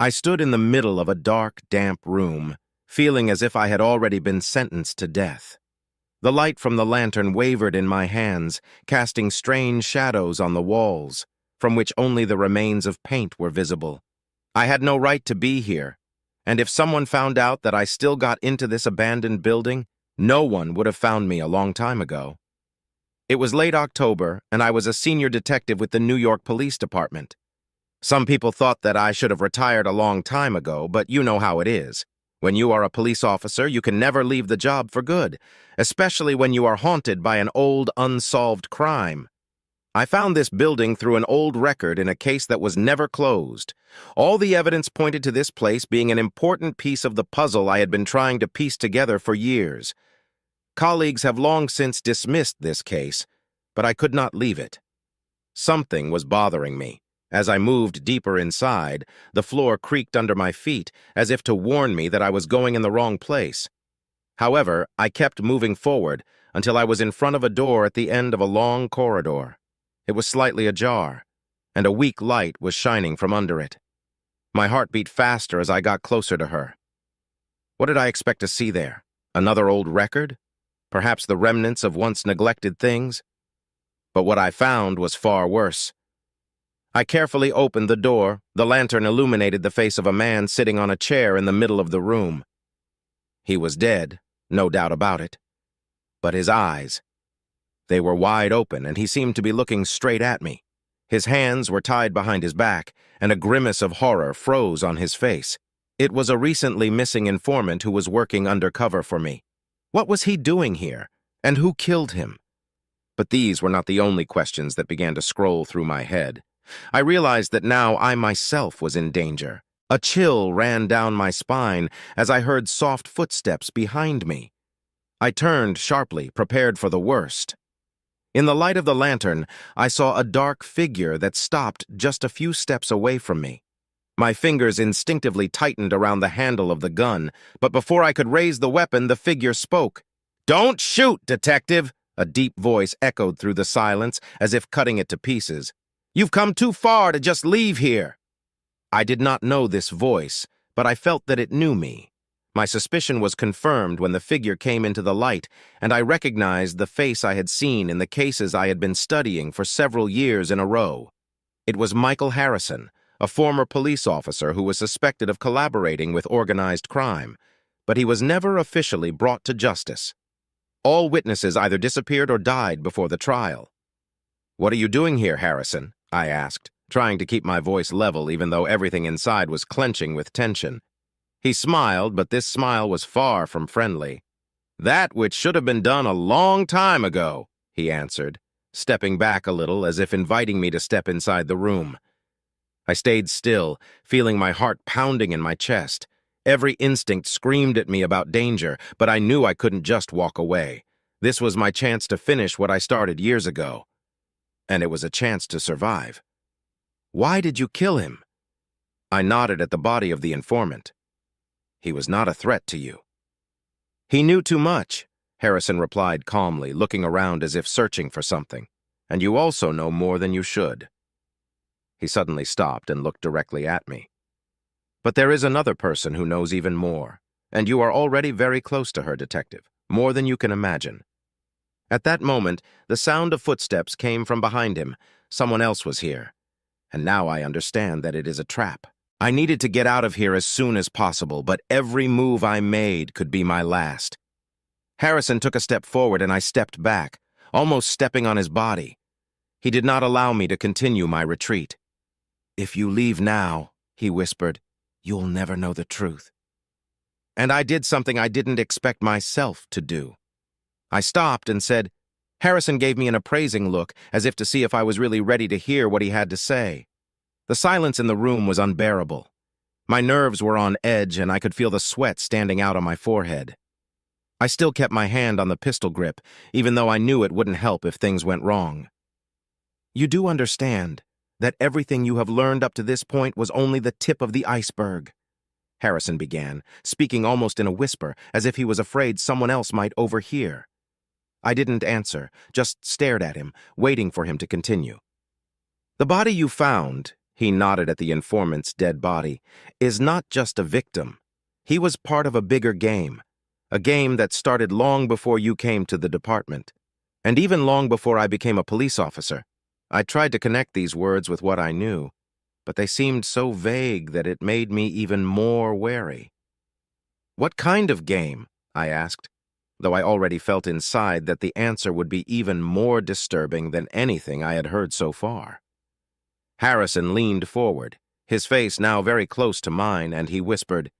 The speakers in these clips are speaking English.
I stood in the middle of a dark, damp room, feeling as if I had already been sentenced to death. The light from the lantern wavered in my hands, casting strange shadows on the walls, from which only the remains of paint were visible. I had no right to be here, and if someone found out that I still got into this abandoned building, no one would have found me a long time ago. It was late October, and I was a senior detective with the New York Police Department. Some people thought that I should have retired a long time ago, but you know how it is. When you are a police officer, you can never leave the job for good, especially when you are haunted by an old, unsolved crime. I found this building through an old record in a case that was never closed. All the evidence pointed to this place being an important piece of the puzzle I had been trying to piece together for years. Colleagues have long since dismissed this case, but I could not leave it. Something was bothering me. As I moved deeper inside, the floor creaked under my feet, as if to warn me that I was going in the wrong place. However, I kept moving forward until I was in front of a door at the end of a long corridor. It was slightly ajar, and a weak light was shining from under it. My heart beat faster as I got closer to her. What did I expect to see there? Another old record? Perhaps the remnants of once neglected things? But what I found was far worse. I carefully opened the door. The lantern illuminated the face of a man sitting on a chair in the middle of the room. He was dead, no doubt about it. But his eyes, they were wide open, and he seemed to be looking straight at me. His hands were tied behind his back, and a grimace of horror froze on his face. It was a recently missing informant who was working undercover for me. What was he doing here, and who killed him? But these were not the only questions that began to scroll through my head. I realized that now I myself was in danger. A chill ran down my spine as I heard soft footsteps behind me. I turned sharply, prepared for the worst. In the light of the lantern, I saw a dark figure that stopped just a few steps away from me. My fingers instinctively tightened around the handle of the gun, but before I could raise the weapon, the figure spoke. "Don't shoot, detective!" A deep voice echoed through the silence, as if cutting it to pieces. "You've come too far to just leave here." I did not know this voice, but I felt that it knew me. My suspicion was confirmed when the figure came into the light, and I recognized the face I had seen in the cases I had been studying for several years in a row. It was Michael Harrison, a former police officer who was suspected of collaborating with organized crime, but he was never officially brought to justice. All witnesses either disappeared or died before the trial. "What are you doing here, Harrison?" I asked, trying to keep my voice level even though everything inside was clenching with tension. He smiled, but this smile was far from friendly. "That which should have been done a long time ago," he answered, stepping back a little as if inviting me to step inside the room. I stayed still, feeling my heart pounding in my chest. Every instinct screamed at me about danger, but I knew I couldn't just walk away. This was my chance to finish what I started years ago. And it was a chance to survive. "Why did you kill him?" I nodded at the body of the informant. "He was not a threat to you." "He knew too much," Harrison replied calmly, looking around as if searching for something. "And you also know more than you should." He suddenly stopped and looked directly at me. "But there is another person who knows even more, and you are already very close to her, detective, more than you can imagine." At that moment, the sound of footsteps came from behind him. Someone else was here. And now I understand that it is a trap. I needed to get out of here as soon as possible, but every move I made could be my last. Harrison took a step forward and I stepped back, almost stepping on his body. He did not allow me to continue my retreat. "If you leave now," he whispered, "you'll never know the truth." And I did something I didn't expect myself to do. I stopped and said, Harrison gave me an appraising look, as if to see if I was really ready to hear what he had to say. The silence in the room was unbearable. My nerves were on edge, and I could feel the sweat standing out on my forehead. I still kept my hand on the pistol grip, even though I knew it wouldn't help if things went wrong. "You do understand that everything you have learned up to this point was only the tip of the iceberg," Harrison began, speaking almost in a whisper, as if he was afraid someone else might overhear. I didn't answer, just stared at him, waiting for him to continue. "The body you found," he nodded at the informant's dead body, is not just a victim. He was part of a bigger game, a game that started long before you came to the department, and even long before I became a police officer. I tried to connect these words with what I knew, but they seemed so vague that it made me even more wary. "What kind of game?" I asked, though I already felt inside that the answer would be even more disturbing than anything I had heard so far. Harrison leaned forward, his face now very close to mine, and he whispered,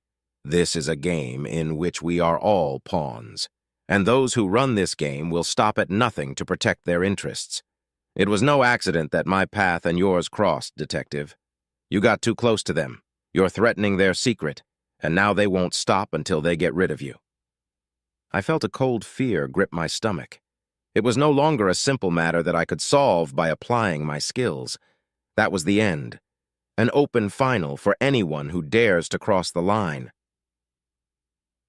"This is a game in which we are all pawns, and those who run this game will stop at nothing to protect their interests. It was no accident that my path and yours crossed, Detective. You got too close to them. You're threatening their secret, and now they won't stop until they get rid of you." I felt a cold fear grip my stomach. It was no longer a simple matter that I could solve by applying my skills. That was the end, an open final for anyone who dares to cross the line.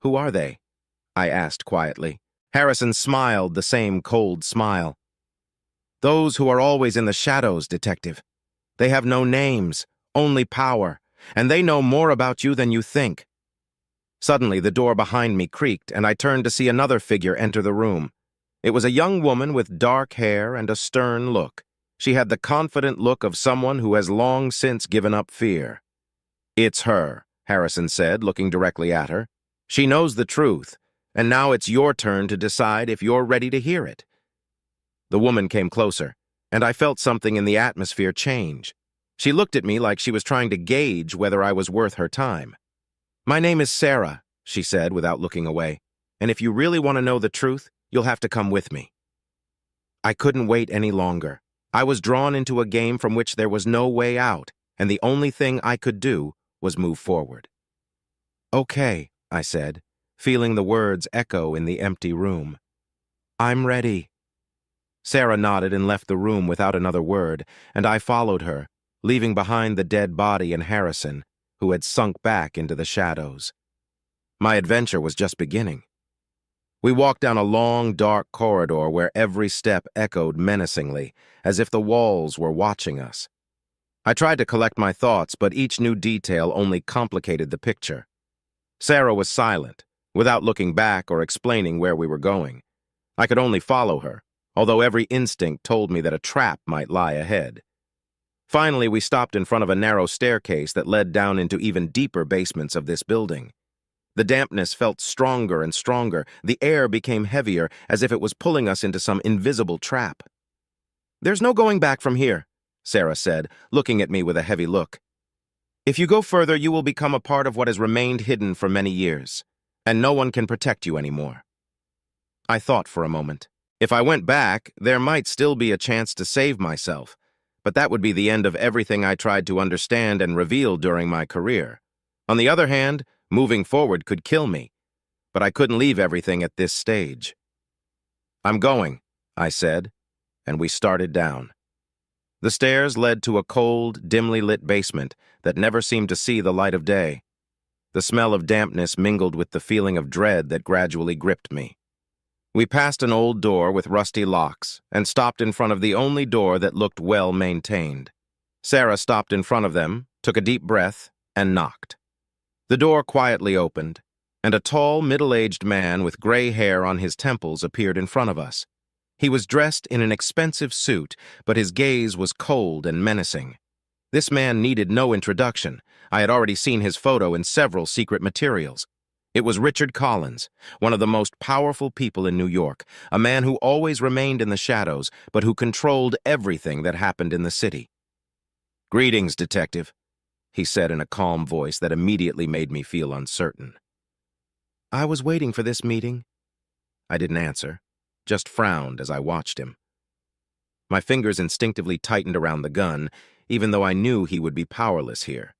"Who are they?" I asked quietly. Harrison smiled the same cold smile. "Those who are always in the shadows, Detective. They have no names, only power, and they know more about you than you think." Suddenly, the door behind me creaked, and I turned to see another figure enter the room. It was a young woman with dark hair and a stern look. She had the confident look of someone who has long since given up fear. "It's her," Harrison said, looking directly at her. "She knows the truth, and now it's your turn to decide if you're ready to hear it." The woman came closer, and I felt something in the atmosphere change. She looked at me like she was trying to gauge whether I was worth her time. "My name is Sarah," she said without looking away, "and if you really want to know the truth, you'll have to come with me." I couldn't wait any longer. I was drawn into a game from which there was no way out, and the only thing I could do was move forward. "Okay," I said, feeling the words echo in the empty room. "I'm ready." Sarah nodded and left the room without another word, and I followed her, leaving behind the dead body and Harrison, who had sunk back into the shadows. My adventure was just beginning. We walked down a long, dark corridor where every step echoed menacingly, as if the walls were watching us. I tried to collect my thoughts, but each new detail only complicated the picture. Sarah was silent, without looking back or explaining where we were going. I could only follow her, although every instinct told me that a trap might lie ahead. Finally, we stopped in front of a narrow staircase that led down into even deeper basements of this building. The dampness felt stronger and stronger. The air became heavier, as if it was pulling us into some invisible trap. "There's no going back from here," Sarah said, looking at me with a heavy look. "If you go further, you will become a part of what has remained hidden for many years, and no one can protect you anymore." I thought for a moment. If I went back, there might still be a chance to save myself, but that would be the end of everything I tried to understand and reveal during my career. On the other hand, moving forward could kill me, but I couldn't leave everything at this stage. "I'm going," I said, and we started down. The stairs led to a cold, dimly lit basement that never seemed to see the light of day. The smell of dampness mingled with the feeling of dread that gradually gripped me. We passed an old door with rusty locks and stopped in front of the only door that looked well maintained. Sarah stopped in front of them, took a deep breath, and knocked. The door quietly opened, and a tall, middle-aged man with gray hair on his temples appeared in front of us. He was dressed in an expensive suit, but his gaze was cold and menacing. This man needed no introduction. I had already seen his photo in several secret materials. It was Richard Collins, one of the most powerful people in New York, a man who always remained in the shadows, but who controlled everything that happened in the city. "Greetings, Detective," he said in a calm voice that immediately made me feel uncertain. "I was waiting for this meeting." I didn't answer, just frowned as I watched him. My fingers instinctively tightened around the gun, even though I knew he would be powerless here.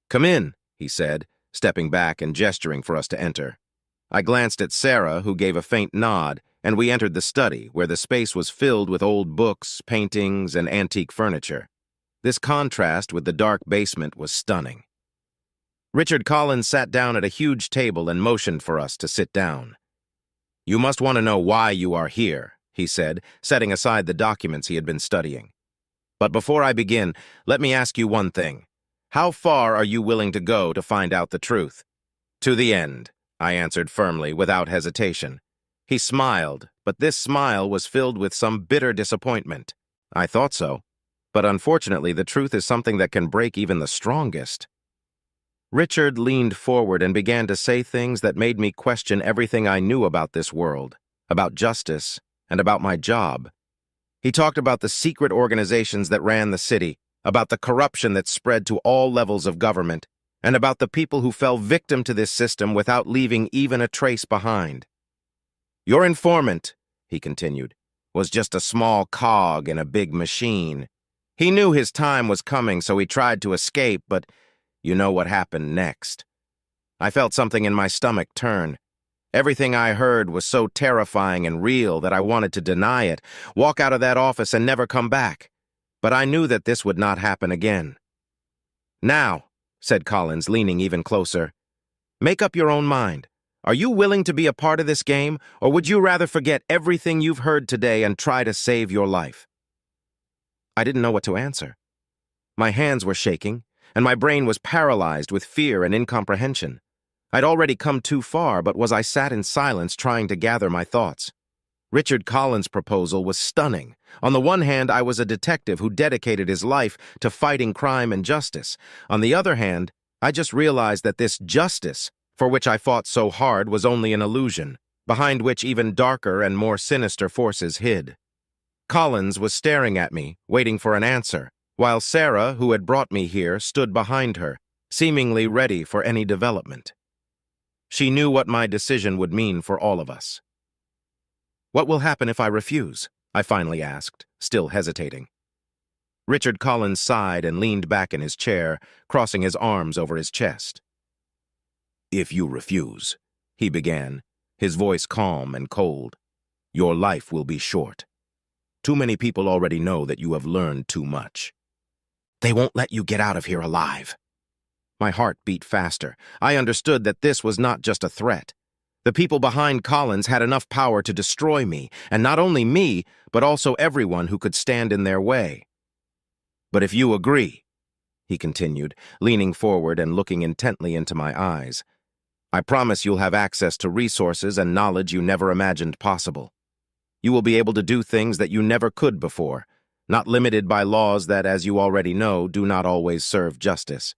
"Come in," he said, stepping back and gesturing for us to enter. I glanced at Sarah, who gave a faint nod, and we entered the study, where the space was filled with old books, paintings, and antique furniture. This contrast with the dark basement was stunning. Richard Collins sat down at a huge table and motioned for us to sit down. "You must want to know why you are here," he said, setting aside the documents he had been studying. But before I begin, let me ask you one thing. How far are you willing to go to find out the truth? To the end, I answered firmly, without hesitation. He smiled, but this smile was filled with some bitter disappointment. I thought so. But unfortunately, the truth is something that can break even the strongest. Richard leaned forward and began to say things that made me question everything I knew about this world, about justice, and about my job. He talked about the secret organizations that ran the city, about the corruption that spread to all levels of government, and about the people who fell victim to this system without leaving even a trace behind. Your informant, he continued, was just a small cog in a big machine. He knew his time was coming, so he tried to escape, but you know what happened next. I felt something in my stomach turn. Everything I heard was so terrifying and real that I wanted to deny it, walk out of that office and never come back. But I knew that this would not happen again. Now, said Collins, leaning even closer, make up your own mind. Are you willing to be a part of this game, or would you rather forget everything you've heard today and try to save your life? I didn't know what to answer. My hands were shaking, and my brain was paralyzed with fear and incomprehension. I'd already come too far, but I sat in silence trying to gather my thoughts. Richard Collins' proposal was stunning. On the one hand, I was a detective who dedicated his life to fighting crime and justice. On the other hand, I just realized that this justice, for which I fought so hard, was only an illusion, behind which even darker and more sinister forces hid. Collins was staring at me, waiting for an answer, while Sarah, who had brought me here, stood behind her, seemingly ready for any development. She knew what my decision would mean for all of us. What will happen if I refuse? I finally asked, still hesitating. Richard Collins sighed and leaned back in his chair, crossing his arms over his chest. If you refuse, he began, his voice calm and cold, your life will be short. Too many people already know that you have learned too much. They won't let you get out of here alive. My heart beat faster. I understood that this was not just a threat. The people behind Collins had enough power to destroy me, and not only me, but also everyone who could stand in their way. But if you agree, he continued, leaning forward and looking intently into my eyes, I promise you'll have access to resources and knowledge you never imagined possible. You will be able to do things that you never could before, not limited by laws that, as you already know, do not always serve justice.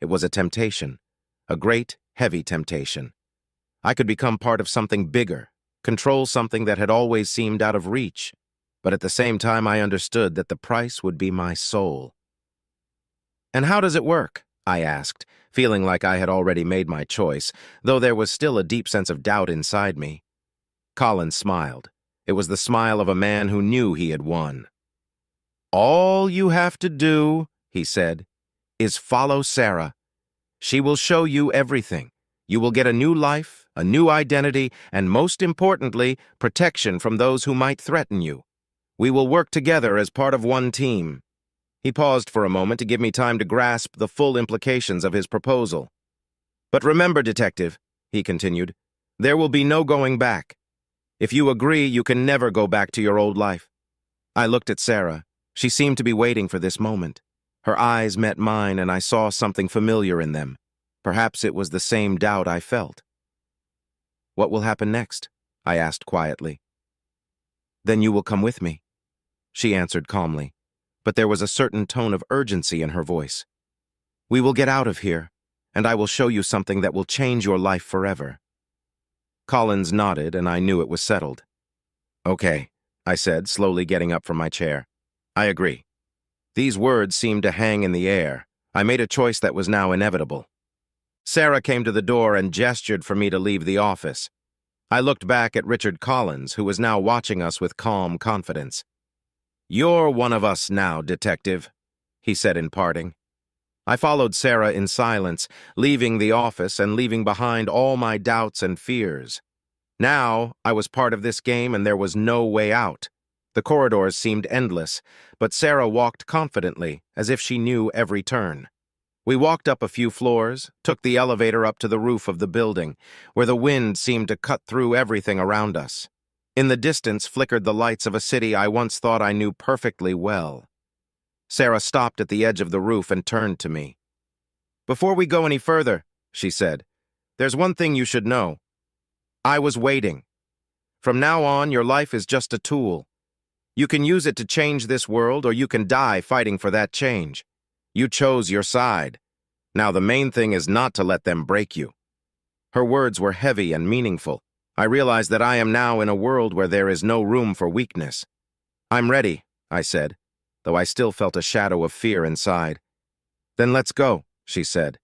It was a temptation, a great, heavy temptation. I could become part of something bigger, control something that had always seemed out of reach, but at the same time I understood that the price would be my soul. And how does it work? I asked, feeling like I had already made my choice, though there was still a deep sense of doubt inside me. Collins smiled. It was the smile of a man who knew he had won. All you have to do, he said, is follow Sarah. She will show you everything. You will get a new life, a new identity, and most importantly, protection from those who might threaten you. We will work together as part of one team. He paused for a moment to give me time to grasp the full implications of his proposal. But remember, detective, he continued, there will be no going back. If you agree, you can never go back to your old life. I looked at Sarah. She seemed to be waiting for this moment. Her eyes met mine, and I saw something familiar in them. Perhaps it was the same doubt I felt. What will happen next? I asked quietly. Then you will come with me, she answered calmly, but there was a certain tone of urgency in her voice. We will get out of here, and I will show you something that will change your life forever. Collins nodded, and I knew it was settled. Okay, I said, slowly getting up from my chair. I agree. These words seemed to hang in the air. I made a choice that was now inevitable. Sarah came to the door and gestured for me to leave the office. I looked back at Richard Collins, who was now watching us with calm confidence. You're one of us now, detective, he said in parting. I followed Sarah in silence, leaving the office and leaving behind all my doubts and fears. Now I was part of this game and there was no way out. The corridors seemed endless, but Sarah walked confidently, as if she knew every turn. We walked up a few floors, took the elevator up to the roof of the building, where the wind seemed to cut through everything around us. In the distance flickered the lights of a city I once thought I knew perfectly well. Sarah stopped at the edge of the roof and turned to me. "Before we go any further," she said, "there's one thing you should know. I was waiting. From now on, your life is just a tool. You can use it to change this world, or you can die fighting for that change. You chose your side. Now the main thing is not to let them break you." Her words were heavy and meaningful. I realized that I am now in a world where there is no room for weakness. "I'm ready," I said, though I still felt a shadow of fear inside. "Then let's go," she said.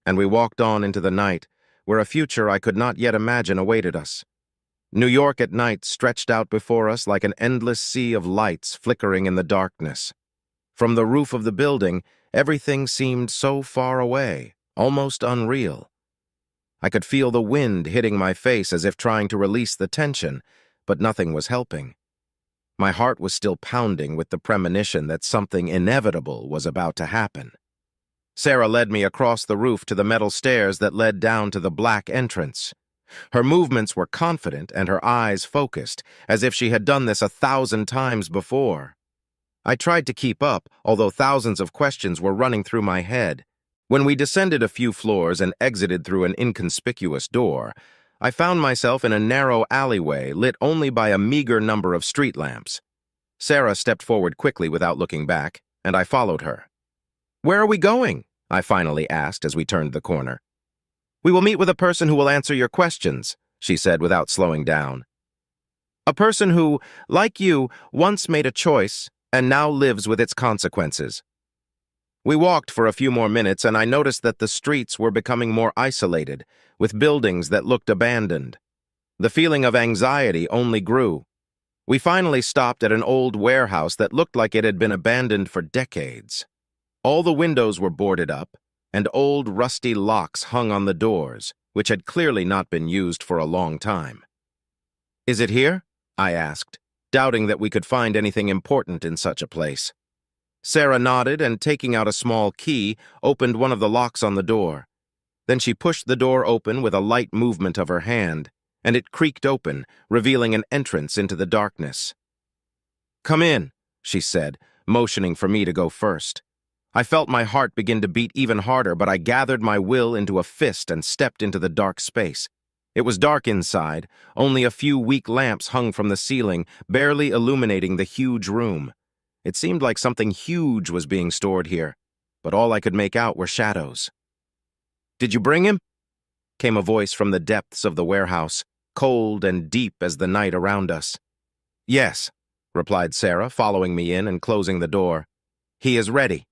And we walked on into the night, where a future I could not yet imagine awaited us. New York at night stretched out before us like an endless sea of lights flickering in the darkness. From the roof of the building, everything seemed so far away, almost unreal. I could feel the wind hitting my face as if trying to release the tension, but nothing was helping. My heart was still pounding with the premonition that something inevitable was about to happen. Sarah led me across the roof to the metal stairs that led down to the black entrance. Her movements were confident and her eyes focused, as if she had done this 1,000 times before. I tried to keep up, although thousands of questions were running through my head. When we descended a few floors and exited through an inconspicuous door, I found myself in a narrow alleyway lit only by a meager number of street lamps. Sarah stepped forward quickly without looking back, and I followed her. "Where are we going?" I finally asked as we turned the corner. "We will meet with a person who will answer your questions," she said without slowing down. "A person who, like you, once made a choice and now lives with its consequences." We walked for a few more minutes, and I noticed that the streets were becoming more isolated, with buildings that looked abandoned. The feeling of anxiety only grew. We finally stopped at an old warehouse that looked like it had been abandoned for decades. All the windows were boarded up, and old rusty locks hung on the doors, which had clearly not been used for a long time. "Is it here?" I asked, doubting that we could find anything important in such a place. Sarah nodded and, taking out a small key, opened one of the locks on the door. Then she pushed the door open with a light movement of her hand, and it creaked open, revealing an entrance into the darkness. "Come in," she said, motioning for me to go first. I felt my heart begin to beat even harder, but I gathered my will into a fist and stepped into the dark space. It was dark inside. Only a few weak lamps hung from the ceiling, barely illuminating the huge room. It seemed like something huge was being stored here, but all I could make out were shadows. "Did you bring him?" came a voice from the depths of the warehouse, cold and deep as the night around us. "Yes," replied Sarah, following me in and closing the door. "He is ready."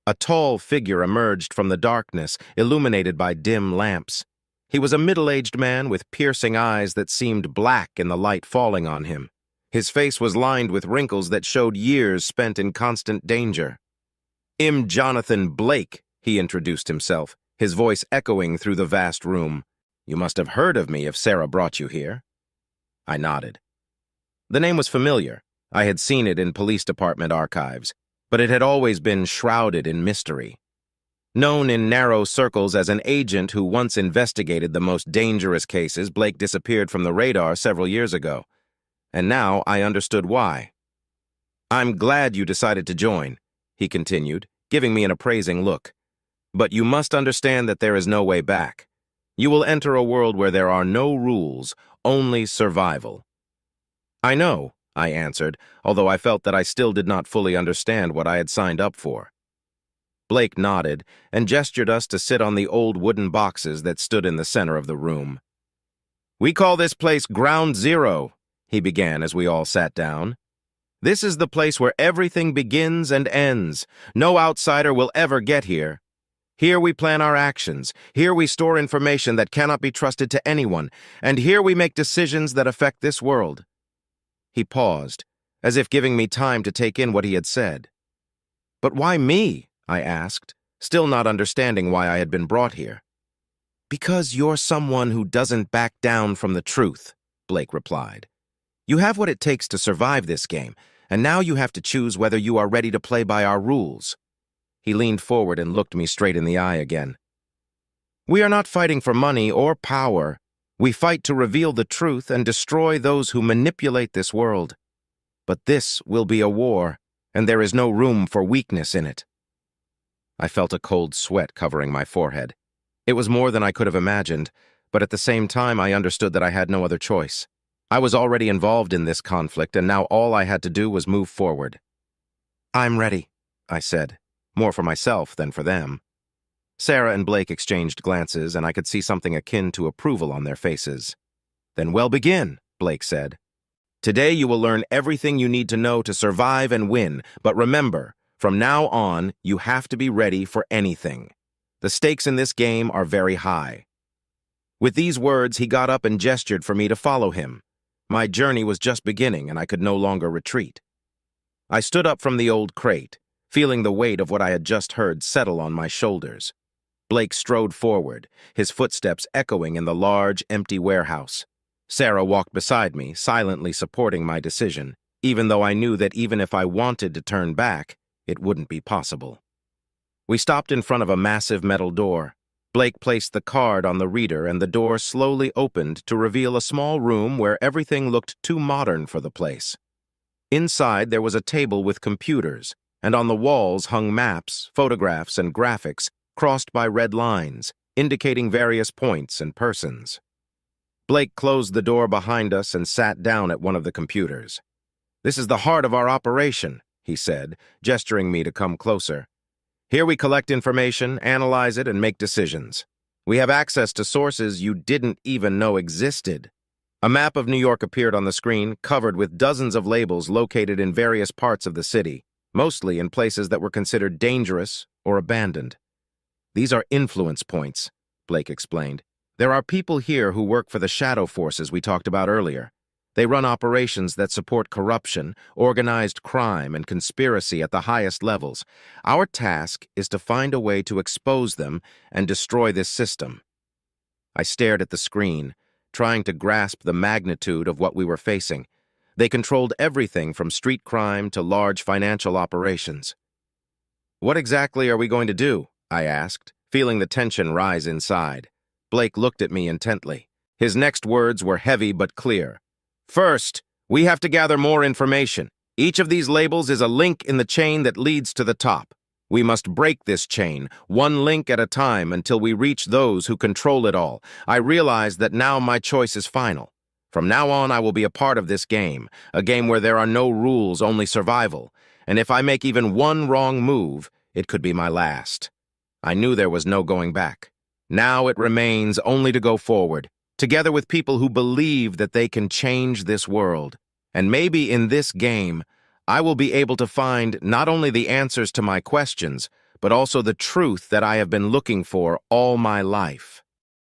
A tall figure emerged from the darkness, illuminated by dim lamps. He was a middle-aged man with piercing eyes that seemed black in the light falling on him. His face was lined with wrinkles that showed years spent in constant danger. "I'm Jonathan Blake," he introduced himself, his voice echoing through the vast room. "You must have heard of me if Sarah brought you here." I nodded. The name was familiar. I had seen it in police department archives, but it had always been shrouded in mystery. Known in narrow circles as an agent who once investigated the most dangerous cases, Blake disappeared from the radar several years ago. And now I understood why. "I'm glad you decided to join," he continued, giving me an appraising look. "But you must understand that there is no way back. You will enter a world where there are no rules, only survival." "I know," I answered, although I felt that I still did not fully understand what I had signed up for. Blake nodded and gestured us to sit on the old wooden boxes that stood in the center of the room. "We call this place Ground Zero," he began as we all sat down. "This is the place where everything begins and ends. No outsider will ever get here. Here we plan our actions. Here we store information that cannot be trusted to anyone. And here we make decisions that affect this world." He paused, as if giving me time to take in what he had said. "But why me?" I asked, still not understanding why I had been brought here. "Because you're someone who doesn't back down from the truth," Blake replied. "You have what it takes to survive this game, and now you have to choose whether you are ready to play by our rules." He leaned forward and looked me straight in the eye again. "We are not fighting for money or power. We fight to reveal the truth and destroy those who manipulate this world. But this will be a war, and there is no room for weakness in it. I felt a cold sweat covering my forehead. It was more than I could have imagined, but at the same time I understood that I had no other choice. I was already involved in this conflict, and now all I had to do was move forward. "I'm ready," I said, more for myself than for them. Sarah and Blake exchanged glances, and I could see something akin to approval on their faces. "Then we'll begin," Blake said. "Today you will learn everything you need to know to survive and win, but remember, from now on, you have to be ready for anything. The stakes in this game are very high." With these words, he got up and gestured for me to follow him. My journey was just beginning, and I could no longer retreat. I stood up from the old crate, feeling the weight of what I had just heard settle on my shoulders. Blake strode forward, his footsteps echoing in the large, empty warehouse. Sarah walked beside me, silently supporting my decision, even though I knew that even if I wanted to turn back, it wouldn't be possible. We stopped in front of a massive metal door. Blake placed the card on the reader, and the door slowly opened to reveal a small room where everything looked too modern for the place. Inside, there was a table with computers, and on the walls hung maps, photographs, and graphics crossed by red lines, indicating various points and persons. Blake closed the door behind us and sat down at one of the computers. "This is the heart of our operation," he said, gesturing me to come closer. "Here we collect information, analyze it, and make decisions. We have access to sources you didn't even know existed." A map of New York appeared on the screen, covered with dozens of labels located in various parts of the city, mostly in places that were considered dangerous or abandoned. "These are influence points," Blake explained. "There are people here who work for the shadow forces we talked about earlier. They run operations that support corruption, organized crime, and conspiracy at the highest levels. Our task is to find a way to expose them and destroy this system." I stared at the screen, trying to grasp the magnitude of what we were facing. They controlled everything from street crime to large financial operations. "What exactly are we going to do?" I asked, feeling the tension rise inside. Blake looked at me intently. His next words were heavy but clear. "First, we have to gather more information. Each of these labels is a link in the chain that leads to the top. We must break this chain, one link at a time, until we reach those who control it all. I realize that now my choice is final. From now on, I will be a part of this game, a game where there are no rules, only survival. And if I make even one wrong move, it could be my last." I knew there was no going back. Now it remains only to go forward, together with people who believe that they can change this world. And maybe in this game, I will be able to find not only the answers to my questions, but also the truth that I have been looking for all my life.